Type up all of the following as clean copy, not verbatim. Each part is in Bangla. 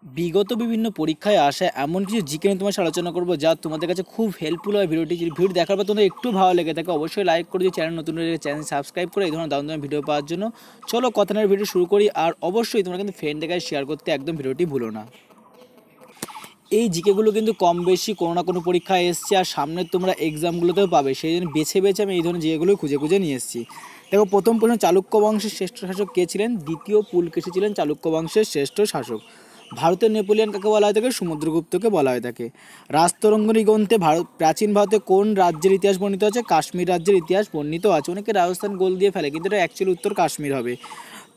বিগত বিভিন্ন পরীক্ষায় আসা এমন কিছু জিকে নিয়ে তোমার সাথে আলোচনা করবো যা তোমাদের কাছে খুব হেল্পফুল হয়। ভিডিওটি যদি ভিডিও দেখার পর তোমাদের একটু ভালো লেগে থাকে অবশ্যই লাইক করে দিও, চ্যানেল নতুন হলে চ্যানেল সাবস্ক্রাইব করে এই ধরনের দারুণ দারুণ ভিডিও পাওয়ার জন্য। চলো কথা নয় ভিডিও শুরু করি। আর অবশ্যই তোমরা কিন্তু ফ্রেন্ডদের কাছে শেয়ার করতে একদম ভিডিওটি ভুলো না। এই জিকেগুলো কিন্তু কম বেশি কোনো না কোনো পরীক্ষায় এসছে, আর সামনে তোমরা এক্সামগুলোতেও পাবে, সেই জন্য বেছে বেছে আমি এই ধরনের জিকেগুলো খুঁজে খুঁজে নিয়ে এসেছি। দেখো, প্রথম প্রশ্ন, চালুক্য বংশের শ্রেষ্ঠ শাসক কে ছিলেন? দ্বিতীয় পুলকেশী ছিলেন চালুক্য বংশের শ্রেষ্ঠ শাসক। ভারতের নেপোলিয়ন কাকে বলা হয়ে থাকে? সমুদ্রগুপ্তকে বলা হয়ে থাকে। রাজতরঙ্গিনী গ্রন্থে প্রাচীন ভারতে কোন রাজ্যের ইতিহাস বর্ণিত আছে? কাশ্মীর রাজ্যের ইতিহাস বর্ণিত আছে। অনেকে রাজস্থান গোল দিয়ে ফেলে, কিন্তু এটা অ্যাকচুয়ালি উত্তর কাশ্মীর হবে।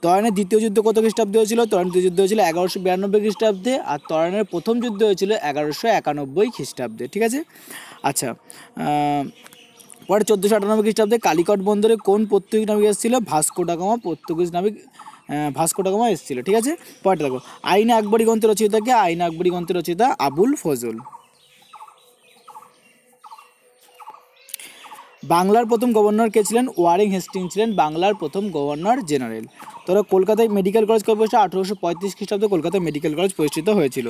তরাইনের দ্বিতীয় যুদ্ধ কত খ্রিস্টাব্দে হয়েছিল? তরাইনের দ্বিতীয় যুদ্ধ হয়েছিল 1192 খ্রিস্টাব্দে, আর তরাইনের প্রথম যুদ্ধ হয়েছিল 1191 খ্রিস্টাব্দে। ঠিক আছে। আচ্ছা, পরে 1498 খ্রিস্টাব্দে কালিকট বন্দরে কোন পর্তুগিজ নাবিক এসেছিল? ভাস্কো ডা গামা পর্তুগিজ নাবিক ভাস্কো ডা গামা এসেছিল। ঠিক আছে। পরে দেখো, আইন আকবরী গ্রন্থের রচয়িতাকে? আইন আকবরী গ্রন্থের রচয়িতা আবুল ফজল। বাংলার প্রথম গভর্নর কে ছিলেন? ওয়ারেন হেস্টিংস ছিলেন বাংলার প্রথম গভর্নর জেনারেল। তোরা কলকাতায় মেডিকেল কলেজ কবে প্রতিষ্ঠা? 1835 খ্রিস্টাব্দে কলকাতায় মেডিকেল কলেজ প্রতিষ্ঠিত হয়েছিল।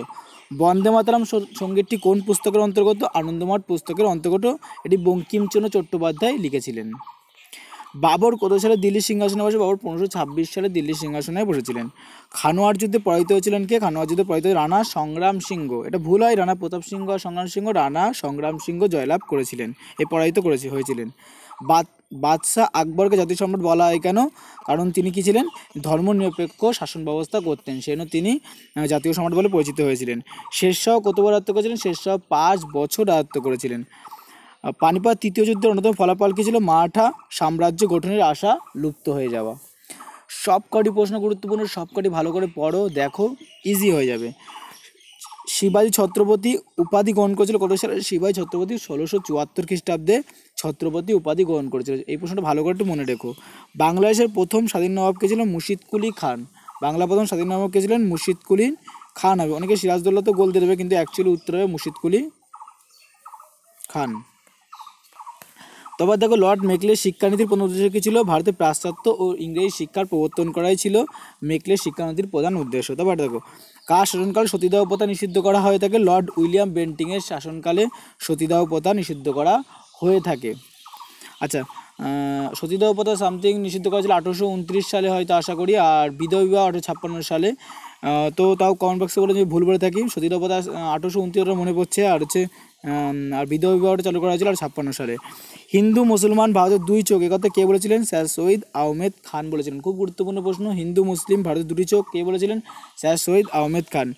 বন্দে মাতরম সঙ্গীতটি কোন পুস্তকের অন্তর্গত? আনন্দমঠ পুস্তকের অন্তর্গত। এটি বঙ্কিমচন্দ্র চট্টোপাধ্যায় লিখেছিলেন। বাবর কত সালে দিল্লির সিংহাসনে বসে? বাবর 1526 সালে দিল্লির সিংহাসনে বসেছিলেন। খানোয়ার যুদ্ধে পরাজিত হয়েছিলেন কে? খানোয়ার যুদ্ধে পরাজিত রানা সংগ্রাম সিংহ। এটা ভুল হয়, রানা প্রতাপ সিংহ আর সংগ্রাম সিংহ, রানা সংগ্রাম সিংহ জয়লাভ করেছিলেন, পরাজিত হয়েছিলেন। বাদশাহ আকবরকে জাতীয় সম্রাট বলা হয় কেন? কারণ তিনি কি ছিলেন? ধর্মনিরপেক্ষ শাসন ব্যবস্থা করতেন, সেজন্য তিনি জাতীয় সম্রাট বলে পরিচিত হয়েছিলেন। শেরশাহ কতবার রাজত্ব করেছিলেন? শেরশাহ 5 বছর রাজত্ব করেছিলেন। পানিপথ তৃতীয় যুদ্ধের অন্যতম ফলাফল কী ছিল? মারাঠা সাম্রাজ্য গঠনের আশা লুপ্ত হয়ে যাওয়া। সবকটি প্রশ্ন গুরুত্বপূর্ণ, সবকটি ভালো করে পড়ো, দেখো ইজি হয়ে যাবে। শিবাজী ছত্রপতি উপাধি গ্রহণ করেছিল কত সালে? শিবাজী ছত্রপতি 1674 খ্রিস্টাব্দে ছত্রপতি উপাধি গ্রহণ করেছিল। এই প্রশ্নটা ভালো করে একটু মনে রেখো। বাংলাদেশের প্রথম স্বাধীন নবাব কে ছিল? মুর্শিদ কুলি খান। বাংলা প্রথম স্বাধীন নবাব কে ছিলেন? মুর্শিদ কুলি খান হবে। অনেকে সিরাজদৌল্লা তো গোল দিয়ে দেবে, কিন্তু অ্যাকচুয়ালি উত্তর হবে মুর্শিদ কুলি খান। তবে দেখো, লর্ড মেকলের শিক্ষানীতির প্রধান উদ্দেশ্য কী ছিল? ভারতে পাশ্চাত্য ও ইংরেজি শিক্ষার প্রবর্তন করাই ছিল মেকলের শিক্ষানীতির প্রধান উদ্দেশ্য। তবে দেখো, কার শাসনকালে সতীদাহ প্রথা নিষিদ্ধ করা হয়ে থাকে? লর্ড উইলিয়াম বেন্টিংয়ের শাসনকালে সতীদাহ প্রথা নিষিদ্ধ করা হয়ে থাকে। আচ্ছা, সতীদাহ প্রথা সামথিং নিষিদ্ধ করা ছিল 1829 সালে হয়তো, আশা করি। আর বিধবা বিবাহ 1856 সালে। তো তাও কমেন্ট বক্সে বলে যদি ভুল বলে থাকি। সতীদাহ প্রথা 1829 মনে পড়ছে, আর হচ্ছে আর বিধবা বিবাহটা চালু করা হয়েছিল 1856 সালে। হিন্দু মুসলমান ভারতের দুই চোখ, একথা কে বলেছিলেন? স্যার সৈয়দ আহমেদ খান বলেছিলেন। খুব গুরুত্বপূর্ণ প্রশ্ন। হিন্দু মুসলিম ভারতের দুটি চোখ কে বলেছিলেন? স্যার সৈয়দ আহমেদ খান।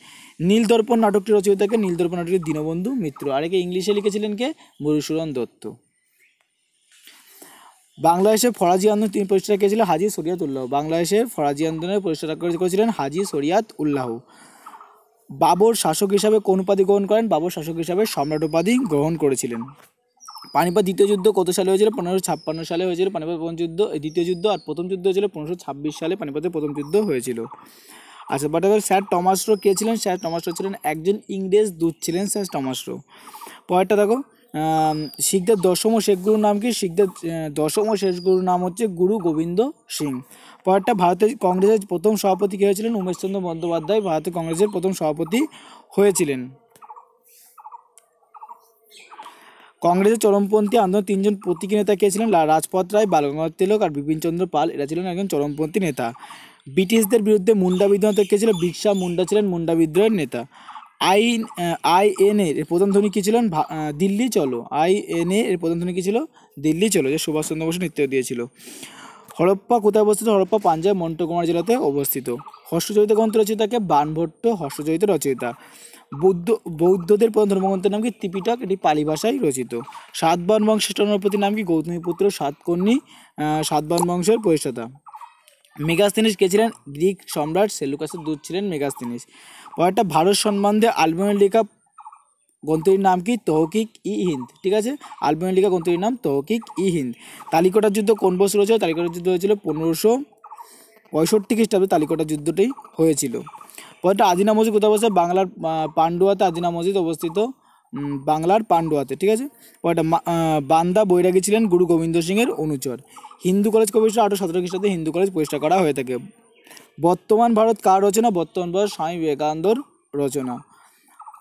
নীলদর্পণ নাটকটি রচয়িতাকে? নীলদর্পণ নাটকটি দীনবন্ধু মিত্র। আর একে ইংলিশে লিখেছিলেন কে? মধুসূদন দত্ত। বাংলাদেশের ফরাজি আন্দোলন তিনি প্রতিষ্ঠা কে ছিলেন? হাজী শরিয়াত উল্লাহ। বাংলাদেশের ফরাজি আন্দোলনের প্রতিষ্ঠা করেছিলেন হাজী শরিয়াত উল্লাহ। বাবর শাসক হিসাবে কোন উপাধি গ্রহণ করেন? বাবর শাসক হিসাবে সম্রাট উপাধি গ্রহণ করেছিলেন। পানিপথ দ্বিতীয় যুদ্ধ কত সালে হয়েছিল? 1556 সালে হয়েছিল পানিপথ প্রথম যুদ্ধ, দ্বিতীয় যুদ্ধ। আর প্রথম যুদ্ধ হয়েছিল 1526 সালে পানিপথের প্রথম যুদ্ধ হয়েছিল। আচ্ছা, বাট স্যার টমাস রো কে ছিলেন? স্যার টমাস রো ছিলেন একজন ইংরেজ দূত ছিলেন স্যার টমাস রো। পরেরটা দেখো, শিখদের দশম ও শেষ গুরুর নাম কি? শিখদের দশম ও শেষ গুরুর নাম হচ্ছে গুরু গোবিন্দ সিং। পরেরটা, ভারতের কংগ্রেসের প্রথম সভাপতি কে হয়েছিলেন? উমেশচন্দ্র বন্দ্যোপাধ্যায় ভারতের কংগ্রেসের প্রথম সভাপতি হয়েছিলেন। কংগ্রেসের চরমপন্থী আন্দোলন তিনজন প্রতীকী নেতা কে ছিলেন? রাজপথ রায়, বালগঙ্গাধর তিলক আর বিপিনচন্দ্র পাল। এরা ছিলেন একজন চরমপন্থী নেতা। ব্রিটিশদের বিরুদ্ধে মুন্ডা বিদ্রোহ কে ছিলেন? বিরসা মুন্ডা ছিলেন মুন্ডা বিদ্রোহের নেতা। আইএনএ এর প্রধান ধ্বনি কী ছিলেন? দিল্লি চলো। আইএনএ এর প্রধান ধ্বনি কী ছিল? দিল্লি চলো, যে সুভাষচন্দ্র বসু নেতৃত্ব দিয়েছিল। হরপ্পা কোথায় অবস্থিত? হরপ্পা পাঞ্জাব মন্টকুমার জেলাতে অবস্থিত। হর্ষচরিত গ্রন্থ রচয়িতাকে? বাণভট্ট হর্ষচরিত রচয়িতা। বৌদ্ধদের প্রধান ধর্মগ্রন্থের নাম কি? ত্রিপিটক। এটি পালি ভাষায় রচিত। সাতবাহন বংশের নরপতির নাম কি? গৌতমীপুত্র সাতকর্ণী সাতবাহন বংশের প্রতিষ্ঠাতা। মেগাস্তিনিস কে ছিলেন? গ্রিক সম্রাট সেলুকাসের দূত ছিলেন মেগাস্তিনিস। পরেরটা, ভারত সম্বন্ধে আলবেনিয়ার লেখা গ্রন্থটির নাম কি? তহকিক ই হিন্দ। ঠিক আছে, আলবেনিয়ার লেখা গ্রন্থটির নাম তহকিক ই হিন্দ। তালিকটার যুদ্ধ কোন বছর হয়েছিল? তালিকটার যুদ্ধ হয়েছিল 1565 খ্রিস্টাব্দে তালিকটার যুদ্ধটি হয়েছিল। পরেরটা, আদিনা মসজিদ কোথায় অবস্থিত? বাংলার পান্ডুয়াতে আদিনা মসজিদ অবস্থিত, বাংলার পান্ডুয়াতে। ঠিক আছে। পরেরটা, বান্দা বৈরাগী ছিলেন গুরু গোবিন্দ সিংয়ের অনুচর। হিন্দু কলেজ কবে প্রতিষ্ঠা? 1817 খ্রিস্টাব্দে হিন্দু কলেজ প্রতিষ্ঠা করা হয়ে থাকে। বর্তমান ভারত কার রচনা? বর্তমান ভারত স্বামী বিবেকানন্দর রচনা।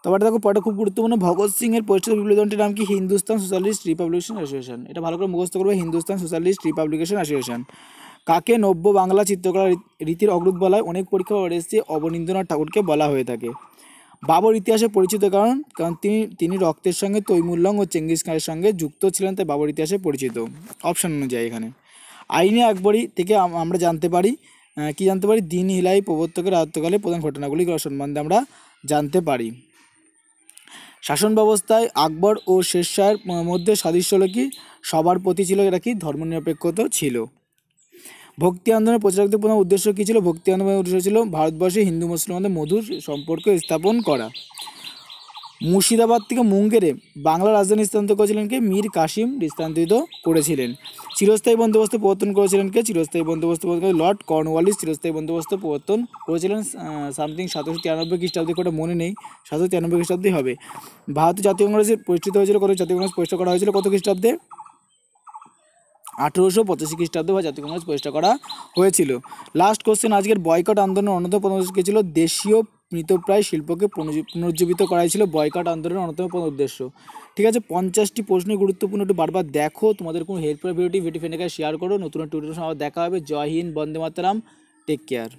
তারপরে দেখো পড়াটা খুব গুরুত্বপূর্ণ, ভগৎ সিং এর পরিচিত বিপ্লবী দলটির নাম কি? Hindustan socialist republication association. এটা ভালো করে মুখস্থ করবে, হিন্দুস্তান সোশ্যালিস্ট রিপাবলিকেশন অ্যাসোসিয়েশন। কাকে নব্য বাংলা চিত্রকলা রীতির অগ্রদূত বলা হয়? অনেক পরীক্ষা এসেছে, অবনীন্দ্রনাথ ঠাকুরকে বলা হয়ে থাকে। বাবর ইতিহাসে পরিচিত কারণ কারণ তিনি তিনি রক্তের সঙ্গে তৈমুরলং ও চেঙ্গিস খানের সঙ্গে যুক্ত ছিলেন, তাই বাবর ইতিহাসে পরিচিত। অপশন অনুযায়ী এখানে আইনে আকবরী থেকে আমরা জানতে পারি কি জানতে পারি? দিন হিলাই প্রবর্তকের রাজত্বকালে প্রধান ঘটনাগুলি সম্বন্ধে আমরা জানতে পারি। শাসন ব্যবস্থায় আকবর ও শের শাহের মধ্যে সাদৃশ্য হলো কি? সবার প্রতি ছিল এটা কি? ধর্মনিরপেক্ষতা ছিল। ভক্তি আন্দোলনের প্রচারকদের প্রধান উদ্দেশ্য কী ছিল? ভক্তি আন্দোলনের উদ্দেশ্য ছিল ভারতবর্ষে হিন্দু মুসলমানদের মধুর সম্পর্ক স্থাপন করা। মুর্শিদাবাদ থেকে মুঙ্গেরে বাংলা রাজধানী স্থানান্তর করেছিলেন কে? মীর কাসিম স্থানান্তরিত করেছিলেন। চিরস্থায়ী বন্দোবস্ত প্রবর্তন করেছিলেন কে? চিরস্থায়ী বন্দোবস্ত প্রবর্তন লর্ড কর্নওয়ালিস চিরস্থায়ী বন্দোবস্ত প্রবর্তন করেছিলেন সামথিং 1793 খ্রিস্টাব্দে, কোটা মনে নেই, 1793 খ্রিস্টাব্দে হবে। ভারতীয় জাতীয় কংগ্রেসের প্রতিষ্ঠিত হয়েছিল কত? জাতীয় কংগ্রেস প্রতিষ্ঠা করা হয়েছিল কত খ্রিস্টাব্দে? 1885 খ্রিস্টাব্দে বা জাতীয় কংগ্রেস প্রতিষ্ঠা করা হয়েছিল। লাস্ট কোশ্চেন আজকের, বয়কট আন্দোলনের অন্যতম প্রধান উদ্দেশ্য কী ছিল? দেশীয় মৃতপ্রায় শিল্পকে পুনরুজ্জীবিত করাই ছিল বয়কট আন্দোলনের অন্যতম প্রধান উদ্দেশ্য। ঠিক আছে, 50টি প্রশ্ন গুরুত্বপূর্ণ, একটু বারবার দেখো। তোমাদের কোনো হেল্প করে ভিডিওটি ফ্রেন্ডকে শেয়ার করো। নতুন টিউটোরিয়াল আবার দেখা হবে। জয় হিন্দ, বন্দে মাতরম, টেক কেয়ার।